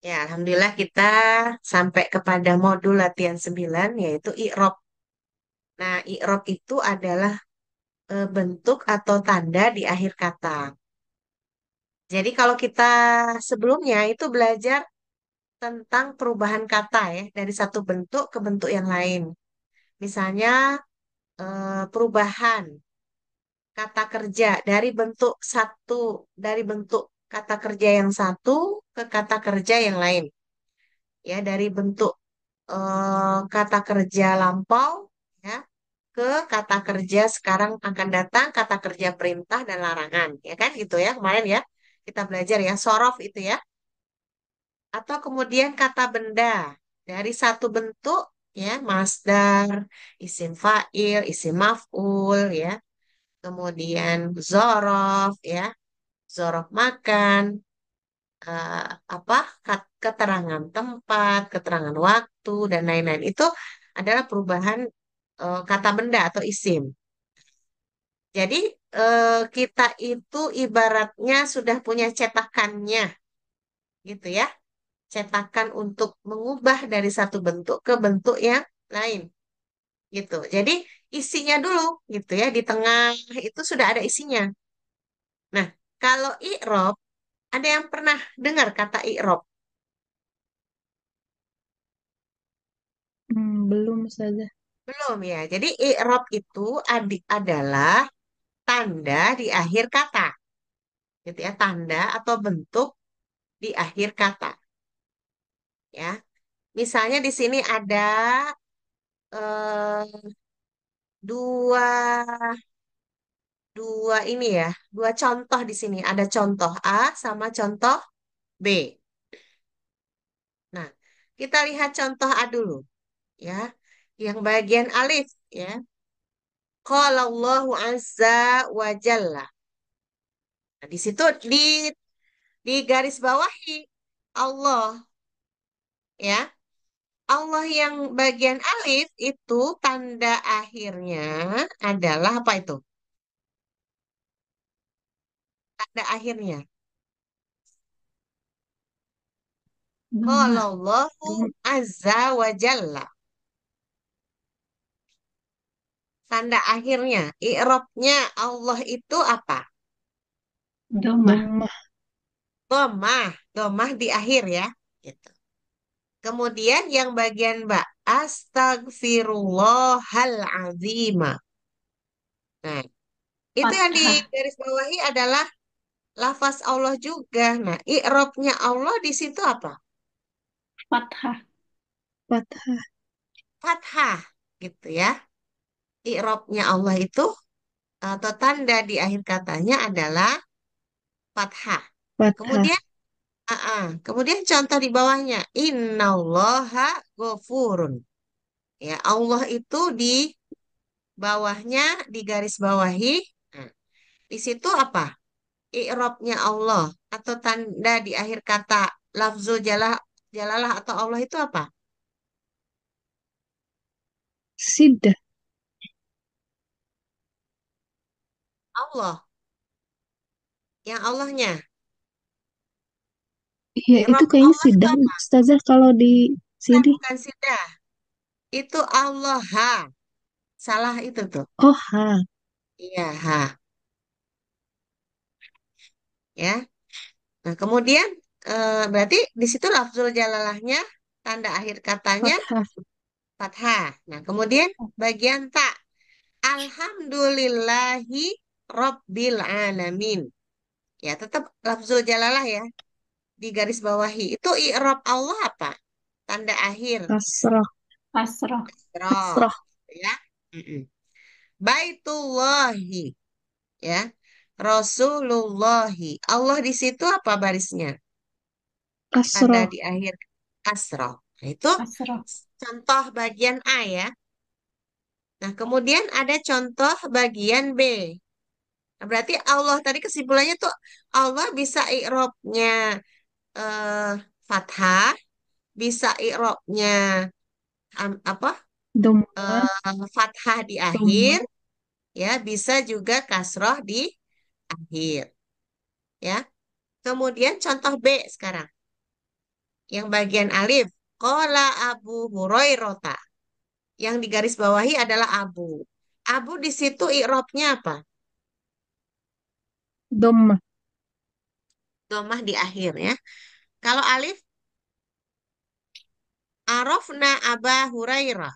Ya, alhamdulillah kita sampai kepada modul latihan 9 yaitu i'rab. Nah, i'rab itu adalah bentuk atau tanda di akhir kata. Jadi kalau kita sebelumnya itu belajar tentang perubahan kata ya dari satu bentuk ke bentuk yang lain. Misalnya perubahan kata kerja dari bentuk satu dari bentuk kata kerja yang satu ke kata kerja yang lain. Ya, dari bentuk kata kerja lampau ya ke kata kerja sekarang akan datang, kata kerja perintah dan larangan, ya kan gitu ya kemarin ya kita belajar ya sorof itu ya, atau kemudian kata benda dari satu bentuk ya masdar, isim fa'il, isim maf'ul ya, kemudian zorof ya, zorof makan, eh, apa keterangan tempat, keterangan waktu dan lain-lain itu adalah perubahan kata benda atau isim. Jadi kita itu ibaratnya sudah punya cetakannya gitu ya. Cetakan untuk mengubah dari satu bentuk ke bentuk yang lain gitu. Jadi isinya dulu gitu ya di tengah itu sudah ada isinya. Nah, kalau i'rob ada yang pernah dengar kata i'rob? Belum saja. Belum ya. Jadi i'rob itu adalah tanda di akhir kata gitu ya, tanda atau bentuk di akhir kata ya. Misalnya di sini ada eh, dua dua ini ya, dua contoh di sini. Ada contoh A sama contoh B. Nah, kita lihat contoh A dulu ya. Yang bagian alif ya. Qala Allahu azza wa jalla. Nah, di situ di garis bawahi Allah ya. Allah yang bagian alif itu tanda akhirnya adalah apa itu? Tanda akhirnya. Qala Domah. Allahu Dom- azza wa jalla. Tanda akhirnya, i'rabnya Allah itu apa? Domah. Domah. Domah, domah di akhir ya. Gitu. Kemudian yang bagian ba, astagfirullahaladzim. Nah, itu yang di Fathah. garis bawahi adalah lafaz Allah juga. Nah, i'rabnya Allah di situ apa? Fathah. Fathah. Fathah, gitu ya. I'rabnya Allah itu atau tanda di akhir katanya adalah fathah. Nah, Fathah. kemudian contoh di bawahnya, innallaha ghafurun. Ya, Allah itu di bawahnya di garis bawahi. Nah, di situ apa? I'rabnya Allah atau tanda di akhir kata lafzul jalalah atau Allah itu apa? Sidah. Allah, yang Allahnya. Iya, itu I'rab kayaknya Allah itu sidah. apa? Ustazah kalau di Bukan, sini. bukan sidah. Itu Allah. Ha. Salah itu tuh. Oh, ha. Iya, ha. Ya. Nah, kemudian berarti di situ lafzul jalalahnya tanda akhir katanya Fathah. fathah. Nah, kemudian bagian ta. Alhamdulillahi Rabbil Alamin. Ya, tetap lafzul jalalah ya. Di garis bawahi. Itu i'rab Allah apa? Tanda akhir. Kasrah. Kasroh. Roh. Kasrah. Ya. Mm-mm. Baitullahi. Ya. Rasulullahi. Allah di situ apa barisnya? Tanda Kasrah. di akhir kasroh. Nah, itu Kasroh. contoh bagian A ya. Nah, kemudian ada contoh bagian B. Nah, berarti Allah tadi kesimpulannya tuh Allah bisa i'rabnya eh, fathah, bisa i'rabnya apa? Domah. Fathah di akhir, Domah. ya, bisa juga kasroh di akhir, ya. Kemudian contoh B sekarang. Yang bagian alif. Qala Abu Hurairota. Yang digaris bawahi adalah Abu. Abu di situ i'rabnya apa? Dhammah. Domah di akhir ya. Kalau alif, arafna Aba Hurairah.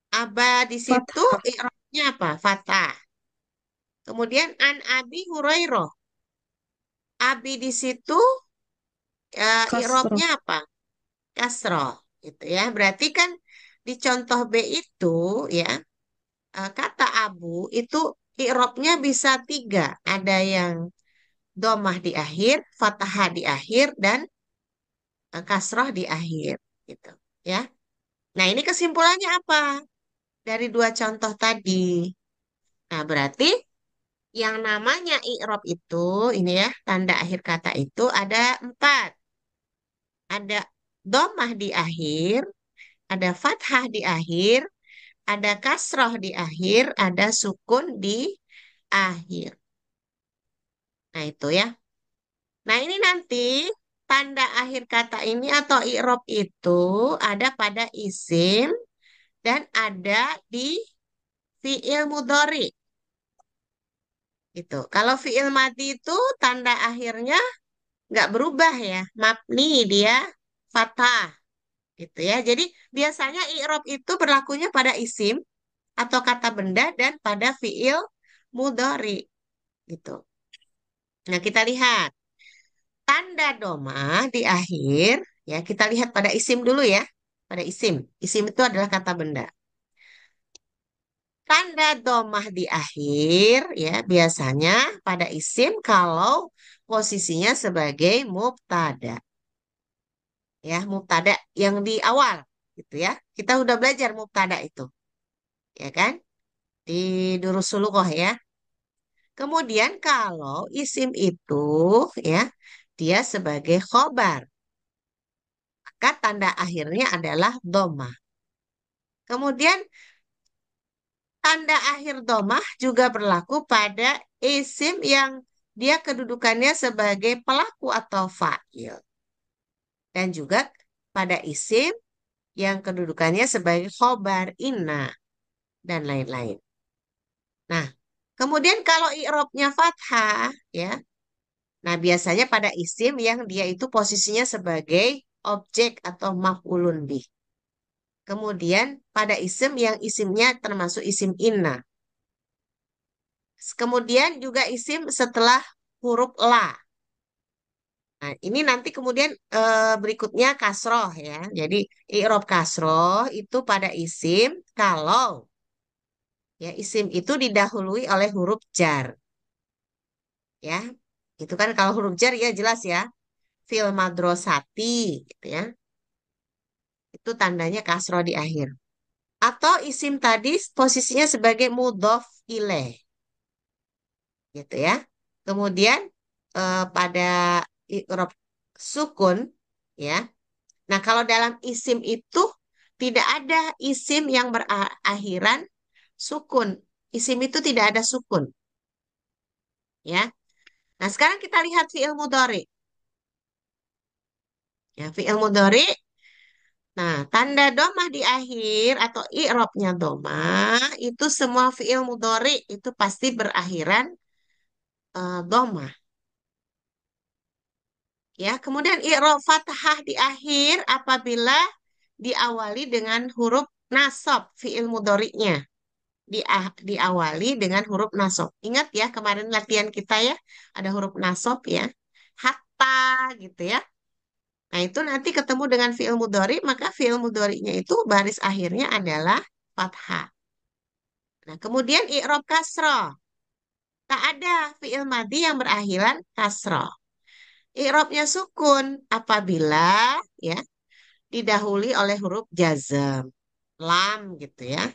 Aba di situ Fathah. i'rabnya apa? Fathah. Kemudian an Abi Hurairah. Abi di situ Kasroh. i'rabnya apa? Kasroh. Gitu ya. Berarti kan di contoh B itu ya, kata Abu itu i'rabnya bisa tiga. Ada yang domah di akhir, fathah di akhir, dan kasroh di akhir. Gitu ya. Nah, ini kesimpulannya apa? Dari dua contoh tadi. Nah, berarti yang namanya i'rab itu, ini ya, tanda akhir kata itu ada empat. Ada domah di akhir, ada fathah di akhir, ada kasroh di akhir, ada sukun di akhir. Nah, itu ya. Nah, ini nanti tanda akhir kata ini atau i'rab itu ada pada isim dan ada di fi'il mudhari. Gitu. Kalau fi'il madi itu tanda akhirnya nggak berubah ya, mabni dia fathah gitu ya. Jadi biasanya i'rab itu berlakunya pada isim atau kata benda dan pada fi'il mudhari gitu. Nah, kita lihat tanda domah di akhir ya, kita lihat pada isim dulu ya. Pada isim. Isim itu adalah kata benda. Tanda domah di akhir ya biasanya pada isim kalau posisinya sebagai mubtada. Ya, mubtada yang di awal gitu ya. Kita udah belajar mubtada itu, ya kan? Di Durus Sulukoh ya. Kemudian kalau isim itu ya dia sebagai khobar, maka tanda akhirnya adalah domah. Kemudian tanda akhir domah juga berlaku pada isim yang dia kedudukannya sebagai pelaku atau fa'il. Dan juga pada isim yang kedudukannya sebagai khobar, inna, dan lain-lain. Nah, kemudian kalau i'rabnya fathah, ya, nah biasanya pada isim yang dia itu posisinya sebagai objek atau maf'ulun bih. Kemudian pada isim yang isimnya termasuk isim inna. Kemudian juga isim setelah huruf la. Nah, ini nanti kemudian berikutnya kasroh ya. Jadi i'rab kasroh itu pada isim kalau ya isim itu didahului oleh huruf jar ya. Itu kan kalau huruf jar ya jelas ya. Fil madrosati gitu ya. Itu tandanya kasroh di akhir. Atau isim tadi posisinya sebagai mudhof ilaih gitu ya. Kemudian pada i'rab sukun ya. Nah, kalau dalam isim itu tidak ada isim yang berakhiran sukun. Isim itu tidak ada sukun ya. Nah, sekarang kita lihat fi'il mudhari. Ya, fi'il mudhari. Nah, tanda domah di akhir atau i'rabnya domah itu semua fi'il mudhari itu pasti berakhiran domah. Ya, kemudian i'rab fathah di akhir apabila diawali dengan huruf nasab fi'il mudhari'nya. Diawali dengan huruf nasab. Ingat ya kemarin latihan kita ya, ada huruf nasab ya. Hatta gitu ya. Nah, itu nanti ketemu dengan fi'il mudhari, maka fi'il mudhari'nya itu baris akhirnya adalah fathah. Nah, kemudian i'rab kasrah. Tak ada fi'il madi yang berakhiran kasrah. I'rabnya sukun apabila ya didahului oleh huruf jazm, lam gitu ya.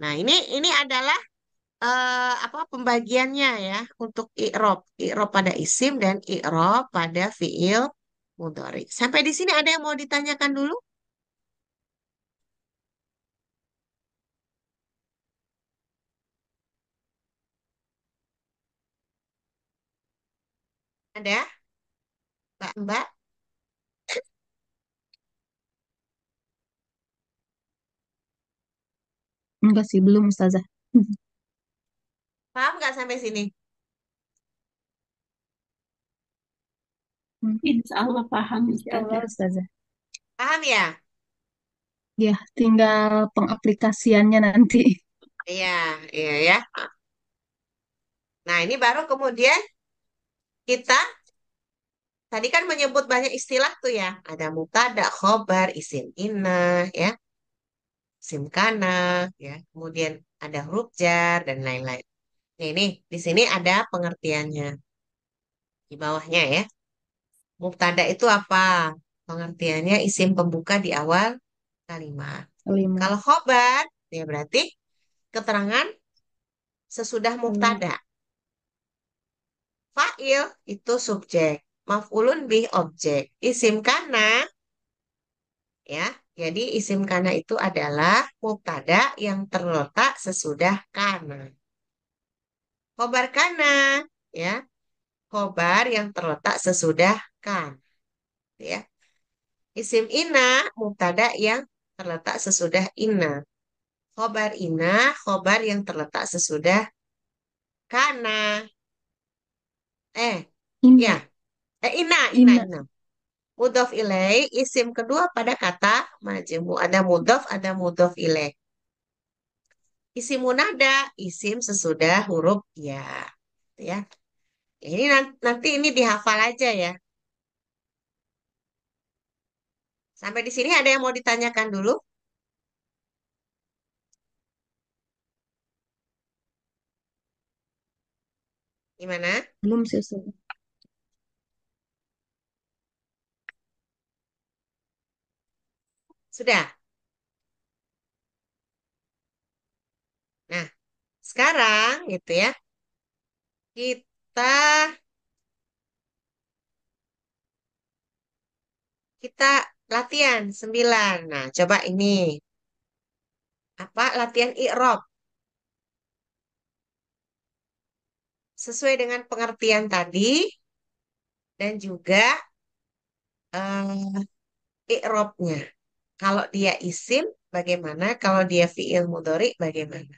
Nah, ini adalah apa pembagiannya ya untuk i'rab. I'rab pada isim dan i'rab pada fi'il mudhari. Sampai di sini ada yang mau ditanyakan dulu? Ada, Mbak? Mbak? Enggak sih, belum Ustazah. Paham nggak sampai sini? Hmm, Insya Allah paham Insya Allah Ustazah. Ustazah. Paham ya? Ya, tinggal pengaplikasiannya nanti. Iya, iya ya. Nah, ini baru kemudian kita tadi kan menyebut banyak istilah tuh ya. Ada mubtada, khobar, isim inna, ya, isim kana, ya. Kemudian ada huruf jar dan lain-lain. Nah, ini di sini ada pengertiannya di bawahnya ya. Mubtada itu apa? Pengertiannya isim pembuka di awal kalimat. Kelima. Kalau khobar, ya berarti keterangan sesudah Hmm, mubtada. Fa'il itu subjek. Maf'ulun bih objek. Isim kana, ya. Jadi isim kana itu adalah mubtada yang terletak sesudah kana. Khobar kana, ya. Khobar yang terletak sesudah kan, ya. Isim ina, mubtada yang terletak sesudah ina. Khobar ina, khobar yang terletak sesudah kana. Ya. Inna. Inna. Ina. Mudhof ilaih, isim kedua pada kata majmu. Ada mudhof, ada mudhof ilaih. Isim munada, isim sesudah huruf ya. Ya. Ini nanti ini dihafal aja ya. Sampai di sini ada yang mau ditanyakan dulu? Gimana? Belum sih Ustazah. Sudah. Nah, sekarang gitu ya. Kita kita latihan 9. Nah, coba ini apa latihan i'rab sesuai dengan pengertian tadi dan juga i'rabnya. Kalau dia isim bagaimana? Kalau dia fiil mudhari bagaimana?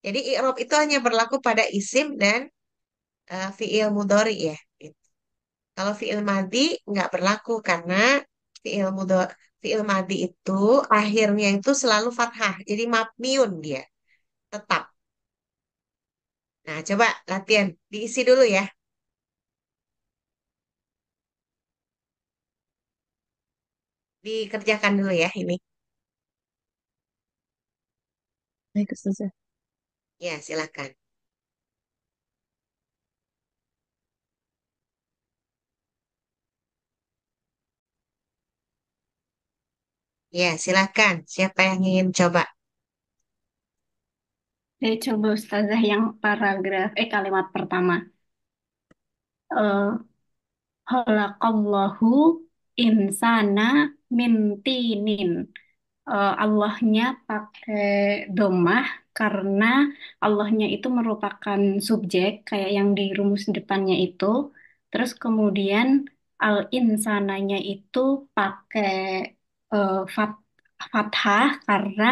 Jadi i'rab itu hanya berlaku pada isim dan fiil mudhari ya. Gitu. Kalau fiil madi nggak berlaku karena fiil madi itu akhirnya itu selalu fathah. Jadi mabniun dia tetap. Nah, coba latihan diisi dulu ya. Dikerjakan dulu ya ini. Baik Ustazah. Ya, silakan. Ya, silakan. Siapa yang ingin coba? Saya coba Ustazah yang kalimat pertama. Eh, Khalaqallahu insana min tinin. Allahnya pakai domah karena Allahnya itu merupakan subjek kayak yang di rumus depannya itu. Terus kemudian al-insananya itu pakai fathah karena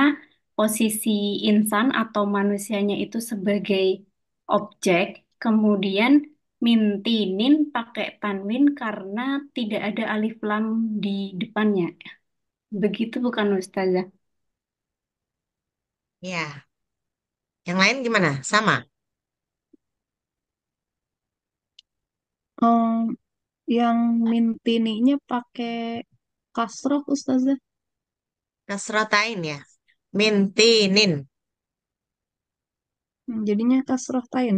posisi insan atau manusianya itu sebagai objek. Kemudian mintinin pakai tanwin karena tidak ada alif lam di depannya. Begitu bukan Ustazah? Ya, yang lain gimana? Sama. Yang mintininya pakai kasroh Ustazah. Kasrotain ya. Mintinin. Jadinya kasroh tain.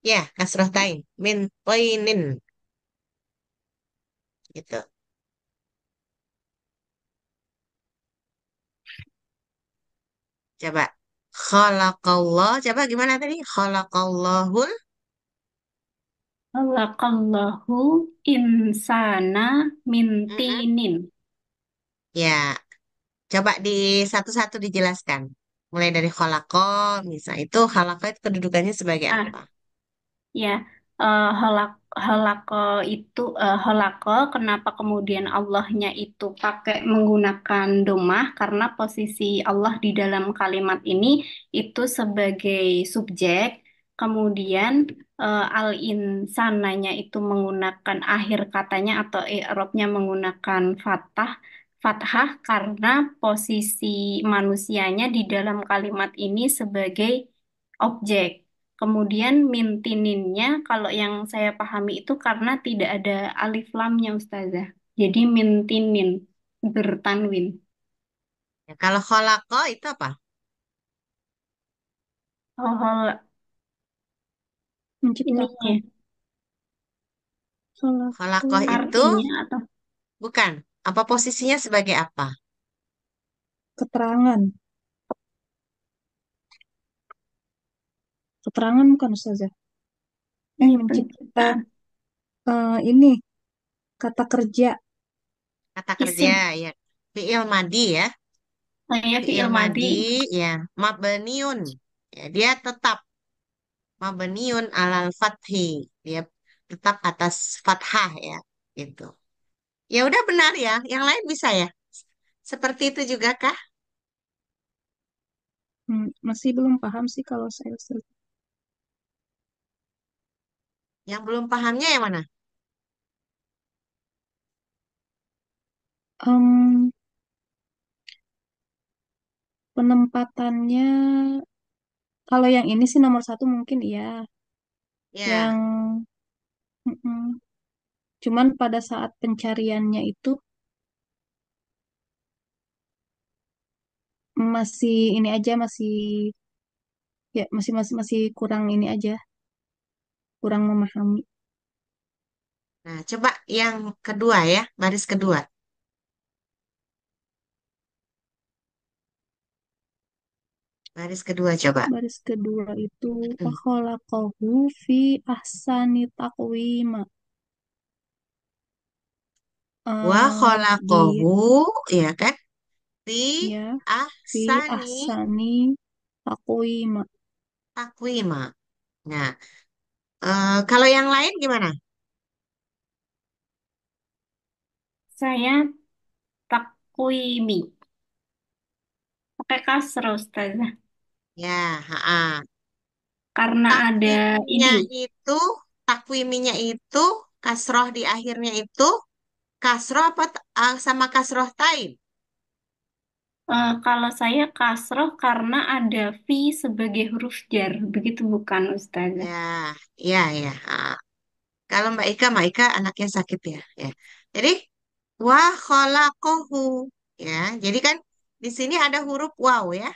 Ya, kasrotain. Mintinin. Gitu. Coba. Khalaqallah. Coba gimana tadi? Khalaqallahul. Khalaqallahu insana Mm-mm. mintinin. Ya, coba di satu-satu dijelaskan. Mulai dari khalaqa, misal itu khalaqa itu kedudukannya sebagai Ah, apa? ya. halako itu halako, kenapa kemudian Allahnya itu pakai menggunakan domah karena posisi Allah di dalam kalimat ini itu sebagai subjek, kemudian al-insananya itu menggunakan akhir katanya atau i'rabnya menggunakan fathah karena posisi manusianya di dalam kalimat ini sebagai objek. Kemudian mintininnya kalau yang saya pahami itu karena tidak ada alif lamnya Ustazah. Jadi mintinin bertanwin. Ya, kalau kholako itu apa? Oh, ininya Menciptakan. Khalaqu Kholako itu artinya atau bukan. Apa posisinya sebagai apa? keterangan. Keterangan bukan Ustazah. ini Mencipta penciptaan ini kata kerja. Kata kerja isim. ya. Fi'il madi ya. Saya Fi'il fi'il madi madi. ya. Mabniun. Ya, dia tetap mabniun alal fathi. Dia tetap atas fathah ya. Gitu. Ya udah benar ya. Yang lain bisa ya. Seperti itu juga kah? Masih belum paham sih kalau saya Ustazah. Yang belum pahamnya yang mana? Em, Penempatannya kalau yang ini sih nomor satu mungkin iya. Ya. Yang mm-mm. Cuman pada saat pencariannya itu masih ini aja masih ya masih masih masih kurang ini aja, kurang memahami. Nah, coba yang kedua ya. Baris kedua. Baris kedua coba. Baris kedua itu Mm. fakholaqahu fi ahsani taqwim. Wa Di khalaqahu ya kan? Fi ya fi ahsani ahsani taqwim. takwima. Nah, kalau yang lain gimana? Saya takwimi. Pakai kasroh Ustazah. Ya, ha. Karena ada Takwiminya ini. itu, takwiminya itu, kasroh di akhirnya itu, kasroh apa sama kasroh tain? Kalau saya kasroh karena ada fi sebagai huruf jar. Begitu bukan Ustazah? Ya, ya, ya. Ha. Kalau Mbak Ika anaknya sakit ya. Ya. Jadi, wa khalaqahu. Ya, jadi kan di sini ada huruf waw ya.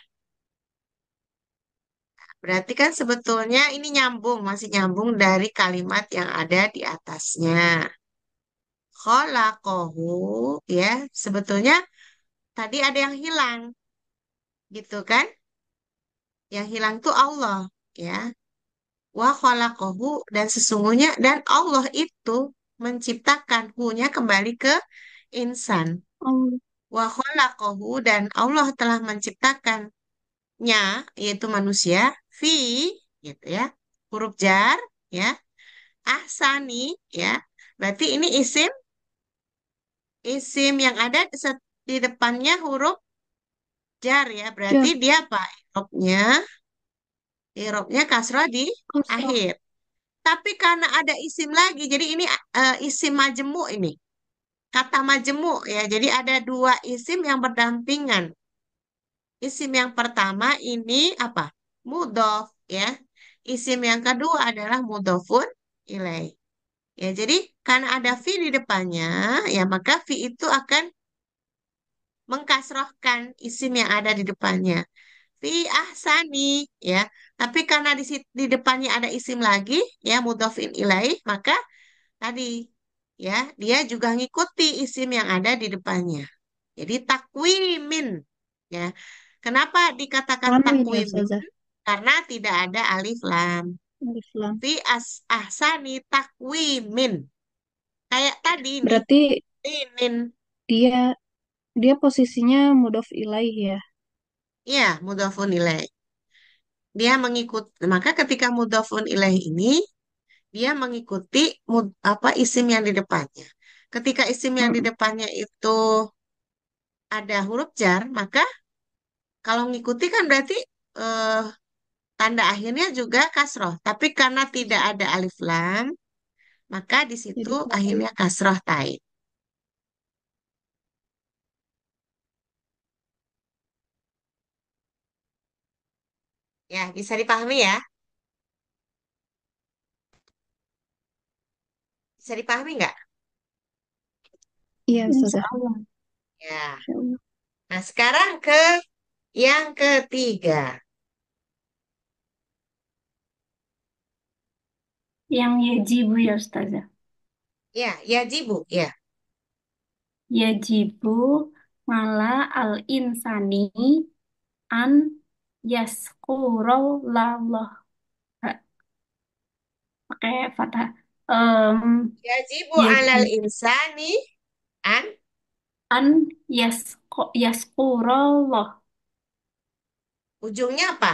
Berarti kan sebetulnya ini nyambung, masih nyambung dari kalimat yang ada di atasnya. Khalaqahu ya, sebetulnya tadi ada yang hilang, gitu kan? Yang hilang tuh Allah, ya. Wa khalaqahu dan sesungguhnya dan Allah itu menciptakan hu-nya kembali ke insan. Allah. Wa khalaqahu dan Allah telah menciptakannya yaitu manusia fi gitu ya. Huruf jar ya. Ahsani ya. Berarti ini isim yang ada di depannya huruf jar ya. Berarti Jar dia apa? Irobnya kasroh di kasroh. akhir. Tapi karena ada isim lagi, jadi ini isim majemuk ini. Kata majemuk ya. Jadi ada dua isim yang berdampingan. Isim yang pertama ini apa? Mudhof ya. Isim yang kedua adalah mudhofun ilaih. Ya, jadi karena ada fi di depannya, ya maka fi itu akan mengkasrohkan isim yang ada di depannya. Fi ahsani ya. Tapi karena di depannya ada isim lagi ya mudhofin ilaih, maka tadi ya dia juga ngikuti isim yang ada di depannya. Jadi takwimin ya. Kenapa dikatakan Tanwin ya takwimin? Ustazah. Karena tidak ada alif lam. Alif lam. Fi ahsani takwimin. Kayak tadi nih, Berarti tinin. dia dia posisinya mudhof ilaih ya. Ya, mudhofun ilaih. Dia mengikut. Maka ketika mudhofun ilaih ini dia mengikuti apa isim yang di depannya. Ketika isim yang di Mm-mm. depannya itu ada huruf jar, maka kalau mengikuti kan berarti eh, tanda akhirnya juga kasroh. Tapi karena tidak ada alif lam, maka di situ Jadi tahu. akhirnya kasroh taib. Ya, bisa dipahami ya? Bisa dipahami nggak? Iya, Insya Ustazah. Allah. Ya. Insya Allah. Nah, sekarang ke yang ketiga. Yang yajibu ya Ustazah. Ya, yajibu. Ya, Yajibu mala al insani an yaskurallah. Pakai fathah. Em, yajibu alal Yajibu insani an an yaskurallah. ujungnya apa?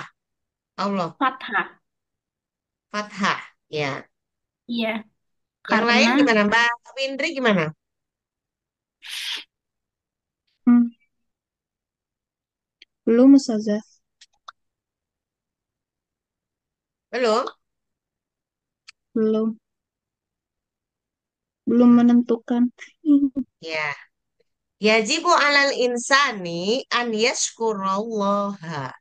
Allah. Fathah. Fathah. Ya. Iya, Yang karena lain gimana? Mbak Windri gimana? Hmm, belum, Ustazah. Belum? Belum. Belum menentukan. Ya. Yajibu alal insani an yashkurallaha.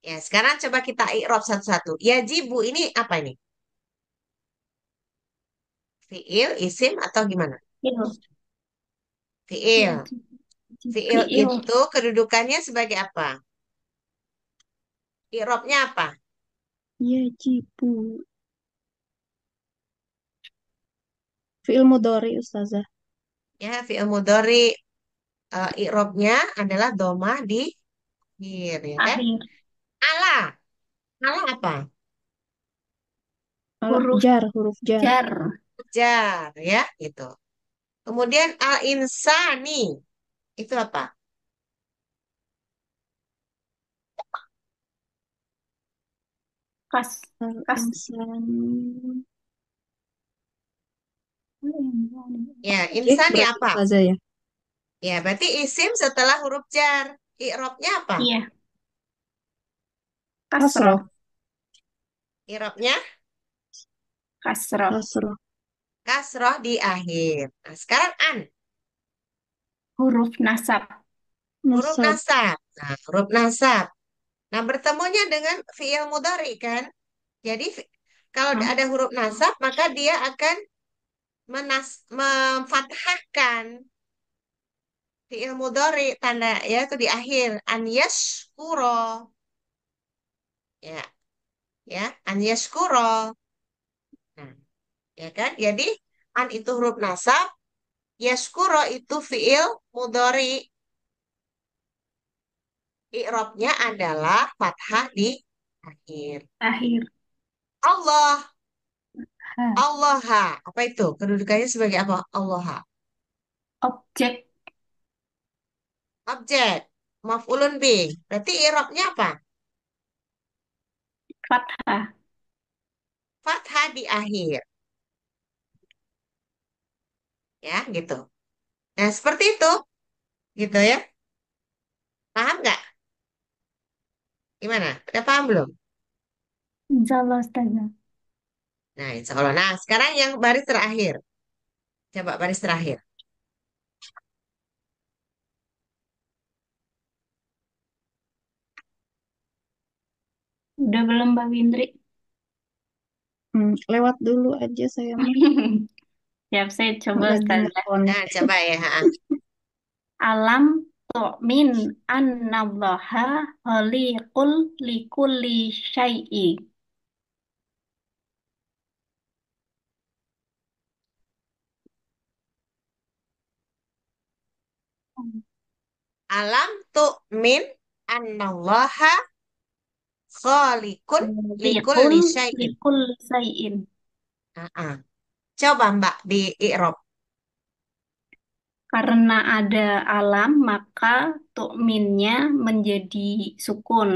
Ya, sekarang coba kita i'rab satu-satu. Yajibu ini apa ini? Fi'il, isim, atau gimana? il, Fi'il. yajibu, Fi'il fiil, itu kedudukannya sebagai apa? I'rabnya apa? Yajibu. Fi'il mudhari, Ustazah. Ya, fi'il mudhari. I'rabnya adalah domah di akhir, ya kan? akhir Ala. Ala apa? huruf Huruf jar. jar, Jar, ya, gitu. Kemudian al-insani. Itu apa? kas, kas, Al-insan. Ya, Objek insani berarti, apa? Ustazah ya. Ya, berarti isim setelah huruf jar. I'rabnya apa? iya, kasroh, Kasroh. I'rabnya kasroh, Kasroh. kasroh di akhir. Nah, sekarang an. huruf nasab, Huruf Nasab. nasab. Nah, huruf nasab. Nah, bertemunya dengan fi'il mudhari kan? Jadi kalau ah, ada huruf nasab, maka dia akan memfathahkan fi'il mudhari tanda ya itu di akhir. An yashkuro. Ya, ya, an yashkuro. Nah, ya kan? Jadi an itu huruf nasab, yashkuro itu fi'il mudhari. I'rabnya adalah fathah di akhir. akhir, Allah, ha, Allaha. Apa itu? Kedudukannya sebagai apa? Allaha. objek, Objek. Maf'ulun bih. Berarti i'rabnya apa? fathah, Fathah di akhir. Ya, gitu. Nah, seperti itu. Gitu ya. Paham nggak? Gimana? Udah paham belum? insya Allah Ustazah. Nah, insya Allah. Nah, sekarang yang baris terakhir. Coba baris terakhir. Udah belum Mbak Windri? Lewat dulu aja saya mah. Siap, saya coba Lagi Ustazah. ngeponik. Nah, coba ya. Ha. Alam tu'min annallaha khaliqul likulli syai'i. Alam tu'min annallaha khaliqun Liqul likulli syai'in. likulli syai'in. Ah. Coba Mbak di i'rab. Karena ada alam, maka tu'minnya menjadi sukun.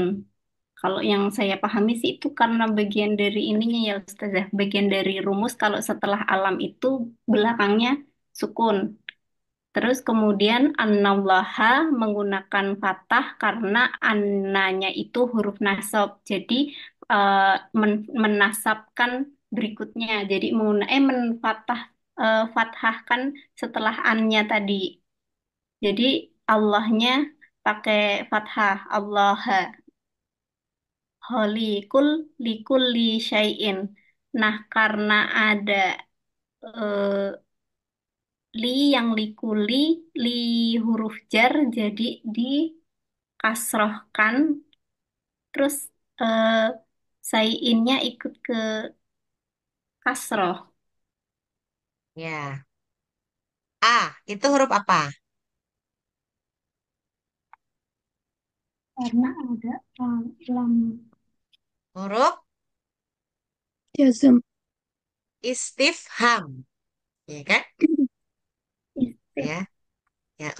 Kalau yang saya pahami sih itu karena bagian dari ininya ya Ustazah, bagian dari rumus kalau setelah alam itu belakangnya sukun. Terus kemudian an-nallaha menggunakan fathah karena annanya itu huruf nasab. Jadi eh, menasabkan berikutnya. Jadi menfathah fathahkan setelah annya tadi. Jadi Allahnya pakai fathah Allah. Holikul likulli syai'in. Nah, karena ada eh, li yang likuli, li huruf jar, jadi dikasrohkan, terus eh, syai'innya ikut ke kasroh. Ya. A, itu huruf apa? Karena ada lam Huruf Jazm. istifham, ya kan? istif. Ya, ya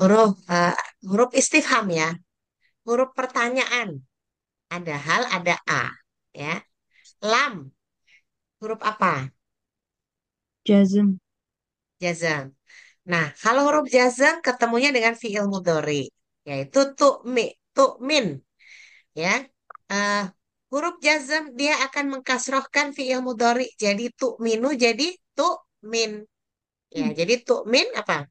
huruf istifham ya, huruf pertanyaan. Ada hal, ada A, ya. Lam, huruf apa? Jazm. Jazam. Nah, kalau huruf jazam ketemunya dengan fiil mudhari, yaitu tu'min, ya. Eh, huruf jazam dia akan mengkasrohkan fiil mudhari, jadi tu'minu jadi tu'min. Ya, jadi tu'min apa?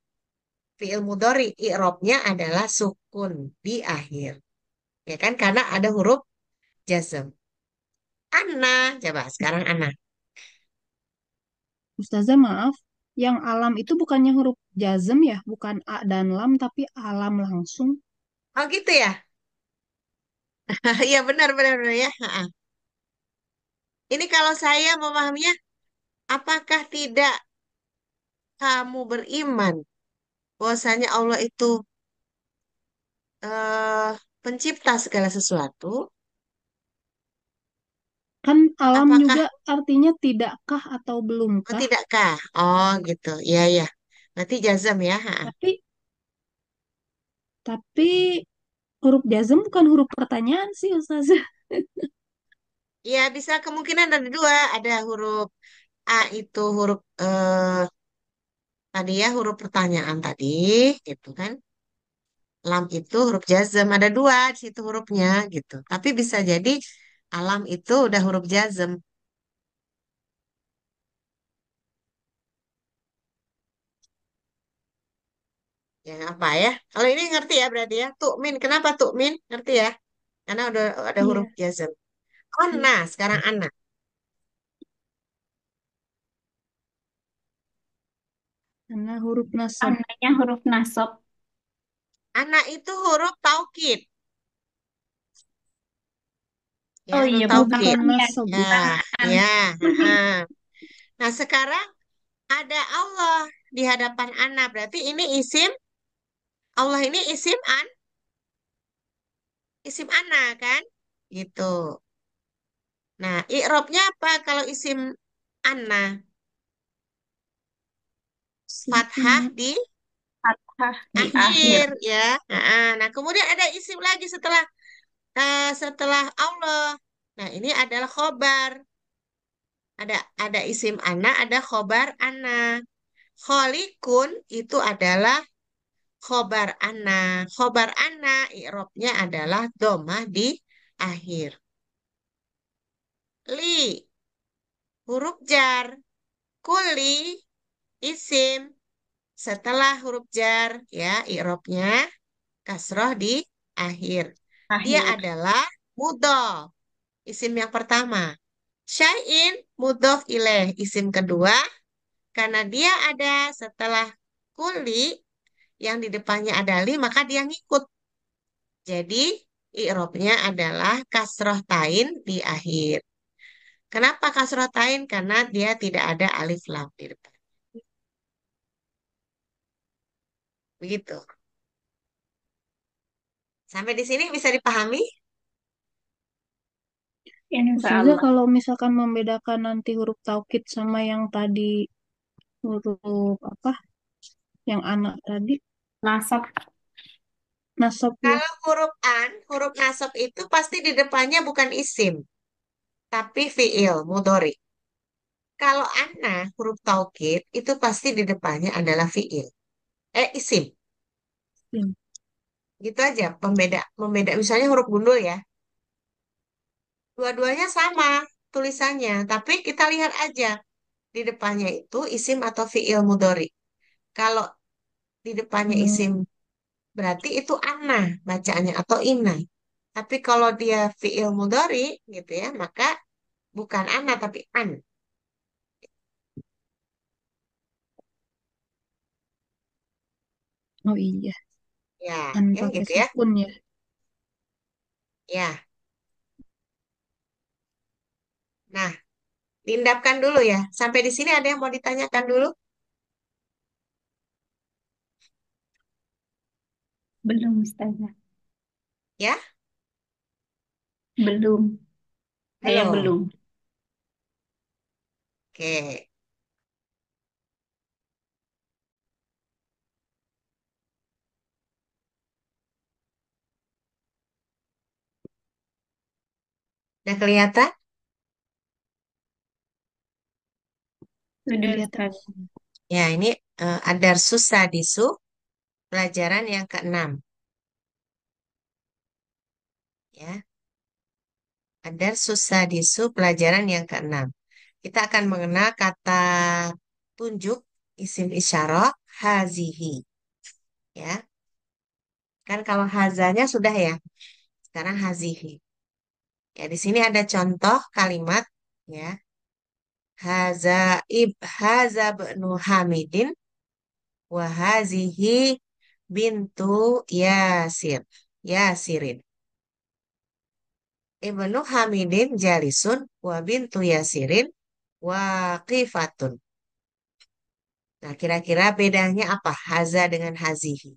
Fiil mudhari, i'rabnya adalah sukun di akhir. Ya kan? Karena ada huruf jazam. Ana, coba sekarang Ana. Ustazah maaf, yang alam itu bukannya huruf jazm ya, bukan a dan lam tapi alam langsung. Oh gitu ya? Iya benar benar benar ya. Ha-ha. Ini kalau saya memahaminya, apakah tidak kamu beriman bahwasanya Allah itu eh, pencipta segala sesuatu? Kan alam Apakah juga artinya tidakkah atau oh, belumkah? tidakkah? Oh gitu. Iya iya. Berarti jazam ya. Ha-ha. Tapi tapi huruf jazm bukan huruf pertanyaan sih Ustazah. Iya bisa kemungkinan ada dua. Ada huruf A itu huruf tadi ya huruf pertanyaan tadi gitu kan. Lam itu huruf jazm ada dua di situ hurufnya gitu. Tapi bisa jadi alam itu udah huruf jazm. Ya apa ya? Kalau ini ngerti ya berarti ya. Tukmin. Kenapa tukmin? Ngerti ya? Karena udah ada huruf Iya, jazm. Oh, iya. nah, sekarang anak. Karena huruf nasab. Tandanya huruf nasab. Anak itu huruf taukid. Ya, Oh huruf iya, Oh, bukan taukid. bukan an ya, nasab Ya, ya. bukan. ya. Heeh. Nah, sekarang ada Allah di hadapan anak. Berarti ini isim. Allah ini isim anak kan? Gitu. Nah, i'rabnya apa kalau isim anna? Fathah Sim- di Fathah di akhir. akhir ya. Nah, kemudian ada isim lagi setelah Allah. Nah, ini adalah khobar. Ada isim ana, ada khobar ana. Kholikun itu adalah khobar ana. Khobar ana i'rabnya adalah domah di akhir. Li huruf jar. Kuli isim setelah huruf jar ya i'rabnya kasroh di akhir. Dia Akhir. adalah mudhof, isim yang pertama. Syai'in mudhof ilaih, isim kedua. Karena dia ada setelah kuli yang di depannya ada li, maka dia ngikut. Jadi i'rabnya adalah kasroh tain di akhir. Kenapa kasroh tain? Karena dia tidak ada alif lam di depan. Begitu. Sampai di sini bisa dipahami? Insya Ustazah Allah. kalau misalkan membedakan nanti huruf taukid sama yang tadi huruf apa? Yang anak tadi. Nasab. Nasab ya. Kalau huruf an, huruf nasab itu pasti di depannya bukan isim, tapi fiil, mudhari. Kalau ana, huruf taukid, itu pasti di depannya adalah fiil. Isim. Sim. Gitu aja, membeda. Misalnya huruf gundul ya, dua-duanya sama tulisannya, tapi kita lihat aja di depannya itu isim atau fiil mudhari. Kalau di depannya Hmm. isim berarti itu ana bacaannya atau ina. Tapi kalau dia fiil mudhari gitu ya, maka bukan ana tapi an. Oh iya, Ya, an ya pakai gitu ya. sukun ya. Ya. Nah, diindapkan dulu ya. Sampai di sini ada yang mau ditanyakan dulu? Belum, Ustazah. Ya? Belum. Saya Belum. belum. Oke. Udah kelihatan? Sudah, Kelihatan. Ustazah. Ya, ini Adarsus Sadisu, pelajaran yang keenam. Ya, Adarsus Sadisu, pelajaran yang keenam. Kita akan mengenal kata tunjuk, isim isyarah, hazihi. Ya, kan kalau hazanya sudah ya, sekarang hazihi. Ya, di sini ada contoh kalimat, ya. Haza bnu Hamidin, wahazihi bintu Yasir. Yasirin. Ibnu Hamidin jalisun wa bintu Yasirin waqifatun. Nah, kira-kira bedanya apa? Haza dengan hazihi.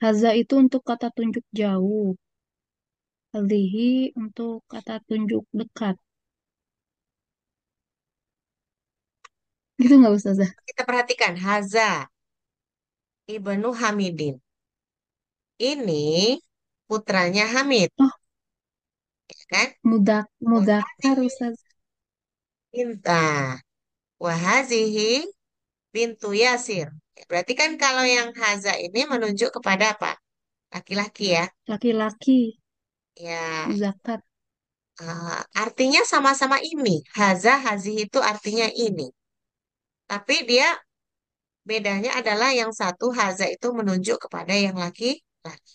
Haza itu untuk kata tunjuk jauh. Hadhihi untuk kata tunjuk dekat. Gitu nggak Ustazah? Kita perhatikan Haza Ibnu Hamidin. Ini putranya Hamid, Oh, ya kan? mudakar Wahazihi Ustazah. binta. Wahazihi bintu Yasir. Ya, berarti kan kalau yang Haza ini menunjuk kepada apa? Laki-laki ya. Laki-laki, Ya, mudakar. artinya sama-sama ini. Haza, hazihi itu artinya ini. Tapi dia bedanya adalah yang satu haza itu menunjuk kepada yang laki-laki.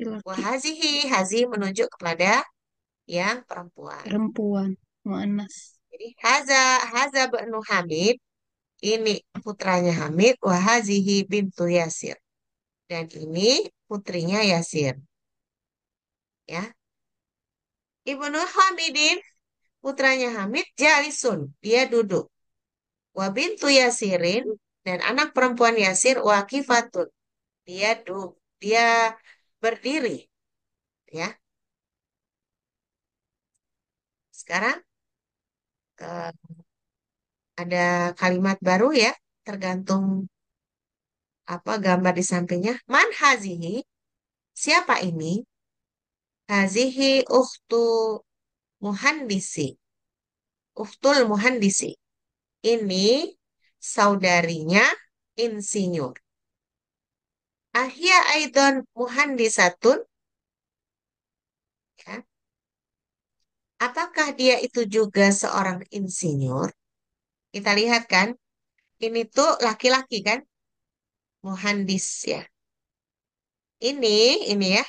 Laki, Wahazihi, hazi menunjuk kepada yang perempuan. perempuan, muannas. Jadi haza bnu Hamid, ini putranya Hamid, wahazihi bintu Yasir. Dan ini putrinya Yasir. Ya, Ibnu Hamidin, putranya Hamid, jalisun, dia duduk. Wa bintu Yasirin, dan anak perempuan Yasir, waqifatun, dia berdiri. Ya, sekarang eh, ada kalimat baru ya, tergantung apa gambar di sampingnya. Man hazihi, siapa ini? Hazihi muhandisi, uhtul muhandisi. Ini saudarinya insinyur. Ahya aidon muhandisatun, ya. Apakah dia itu juga seorang insinyur? Kita lihat kan, ini tuh laki-laki kan, muhandis ya. Ini ya,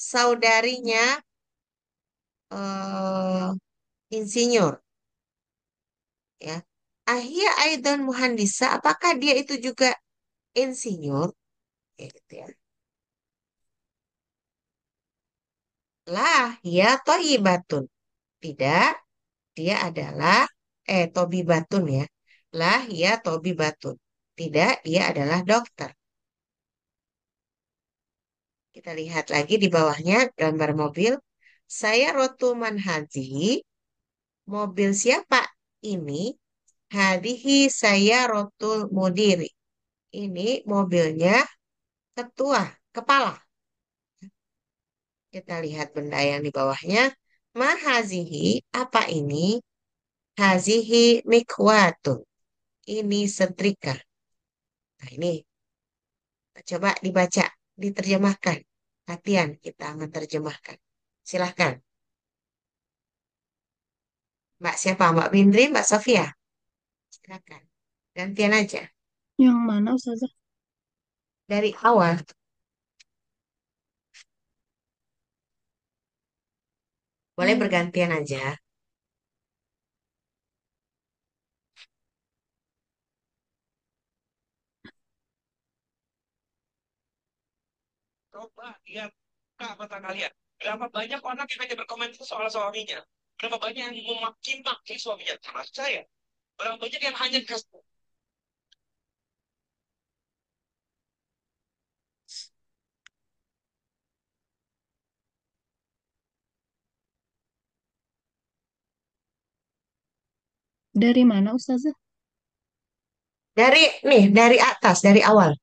saudarinya eh, insinyur ya. Ahya aidon muhandisa, apakah dia itu juga insinyur? Kayak gitu ya. Lah, ya toyibatun. Tidak, dia adalah tobibatun ya. Lah, ya tobibatun. Tidak, dia adalah dokter. Kita lihat lagi di bawahnya gambar mobil. Saya rotu manhaji. Mobil siapa? ini hadihi saya rotul mudiri. Ini mobilnya ketua, kepala. Kita lihat benda yang di bawahnya. Mahazihi, apa ini? Hazihi mikwatun. Ini setrika. Nah, ini coba dibaca, diterjemahkan. Latihan kita menerjemahkan. Silahkan. Mbak siapa? Mbak Bindri, Mbak Sofia? Silahkan. Gantian aja. Yang mana Ustazah? Dari awal. Boleh Hmm, bergantian aja. Coba lihat kak mata kalian. Berapa banyak orang yang hanya berkomentar soal suaminya? Berapa banyak yang memaki-maki suaminya? Termasuk saya. Berapa banyak yang hanya kasih. dari mana Ustazah? Dari nih, dari atas, dari awal.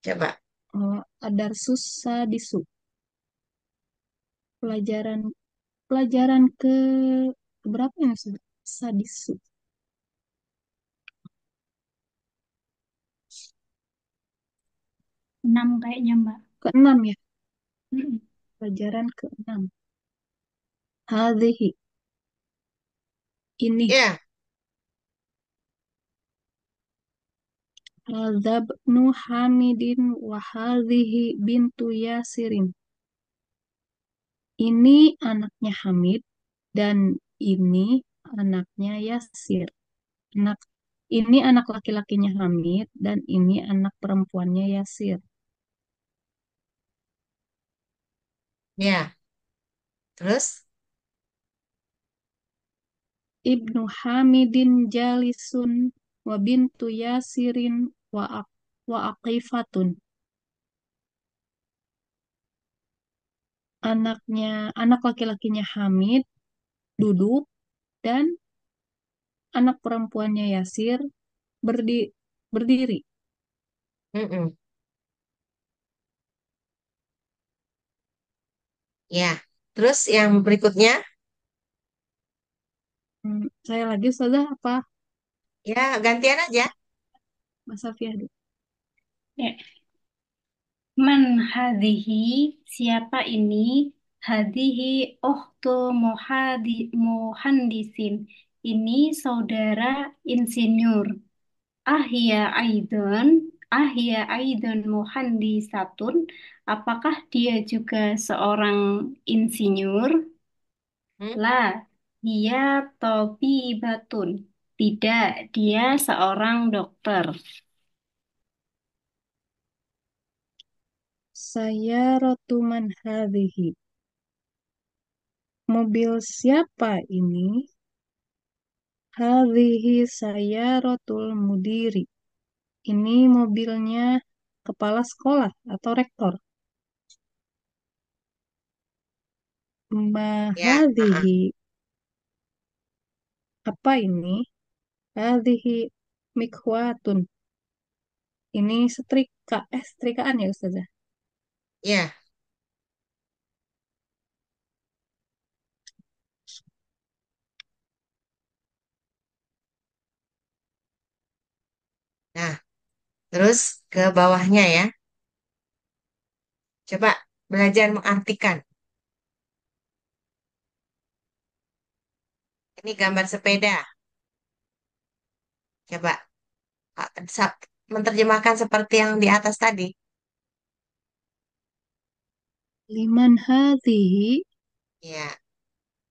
Coba. Oh, Adarsus Sadisu. Pelajaran pelajaran ke berapa ini Ustazah? Sadisu. 6 kayaknya, Mbak. Keenam ya. Mm-mm. Pelajaran keenam. Hadhihi. Ini. Ya, Hadza bnu Hamidin wa hadhihi bintu Yasirin. Ini anaknya Hamid dan ini anaknya Yasir. Anak ini anak laki-lakinya Hamid dan ini anak perempuannya Yasir. ya. Terus? Ibnu Hamidin jalisun wa bintu Yasirin wa aqifatun. Anak laki-lakinya Hamid duduk dan anak perempuannya Yasir berdiri. Mm-mm. Ya. Terus yang berikutnya? Saya lagi Ustazah apa Ya, gantian aja. Mas Safiyah dulu? Ya. Man hadhihi, siapa ini? Hadhihi ukhtu muhandisin. Ini saudara insinyur. Ahya Aidon, Ahya Aidon Muhandisatun, apakah dia juga seorang insinyur? Hmm? La, dia Tobibatun. Tidak, dia seorang dokter. Saya rotuman hadhihi. Mobil siapa ini? Hadhihi saya rotul mudiri. Ini mobilnya kepala sekolah atau rektor. Ya. Mahadhihi, apa ini? Hadhihi mikhwatun. Ini setrikaan ya Ustazah. Ya. Nah, terus ke bawahnya ya. Coba belajar mengartikan. Ini gambar sepeda. Coba menerjemahkan seperti yang di atas tadi. Liman hadhihi, Ya.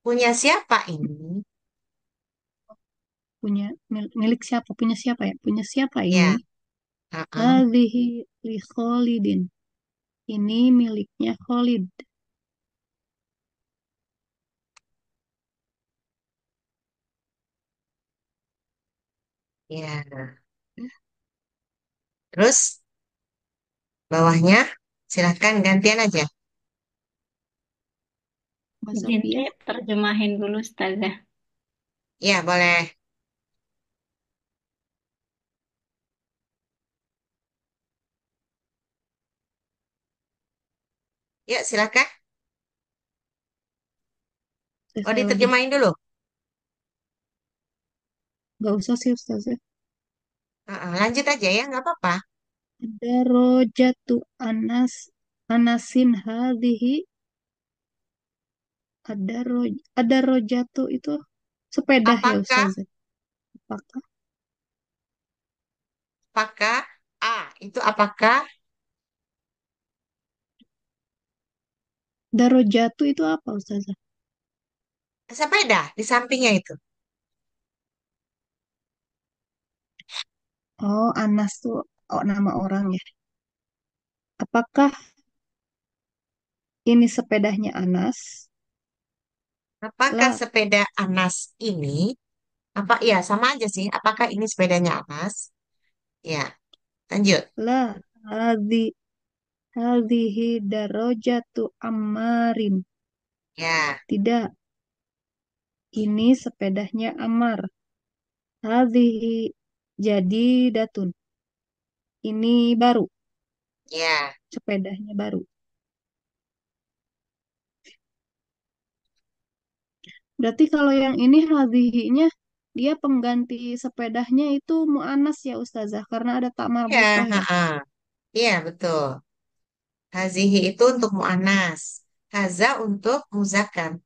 Punya siapa ini? milik siapa? Punya siapa ya? Punya siapa ini? Ya. Heeh. Hadhihi li Khalidin. Ini miliknya Khalid. Ya. Terus bawahnya silahkan gantian aja. Mas Izin Sofia, saya terjemahin dulu, Ustazah. Ya, boleh. Ya, silakan. Oh, Saya lagi. diterjemahin dulu. Nggak usah sih Ustazah. Lanjut aja ya, nggak apa-apa. Ada rojatu anasin hadhihi. Ada rojatu itu sepeda ya Apakah, Ustazah. Apakah apakah, itu apakah darojatu itu apa Ustazah? sepeda di sampingnya itu? Oh, Anas tuh nama orang ya. Apakah ini sepedanya Anas? Apakah La, sepeda Anas ini, apa ya sama aja sih, apakah ini sepedanya Anas? Ya, lanjut. la, hadhi, hadhihi darojatu Ammarin. Ya, Tidak, ini sepedanya Ammar. Hadhihi jadi datun. Ini baru, ya, sepedanya baru. Berarti kalau yang ini hadhihi-nya dia pengganti sepedanya itu mu'anas ya Ustazah karena ada tak ya, marbutoh ya. iya betul. Hazihi itu untuk mu'anas. Haza untuk muzakkar. Nah,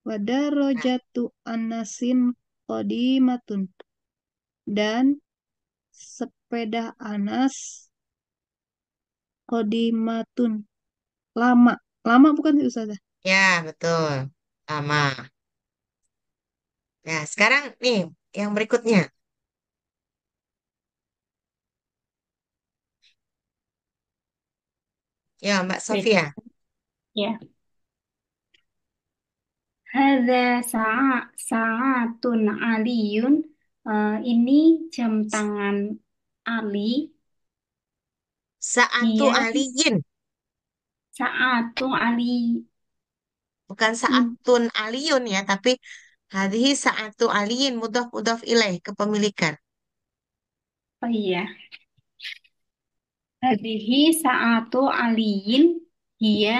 Wadarojatu anasin qadimatun dan sepeda Anas qadimatun lama. Lama bukan sih Ustazah? ya betul. Sama. Nah, sekarang nih yang berikutnya. Ya, Mbak Beda. Sofia. Ya. Hadza sa'atun aliyun. Ini jam tangan Ali. Sa'atu Dia aliyin. sa'atun Ali. Bukan In, sa'atun aliyun ya, tapi hadhihi sa'atu aliyin mudhaf mudhaf ilaih kepemilikan. oh iya. Hadhihi sa'atu aliyin. Dia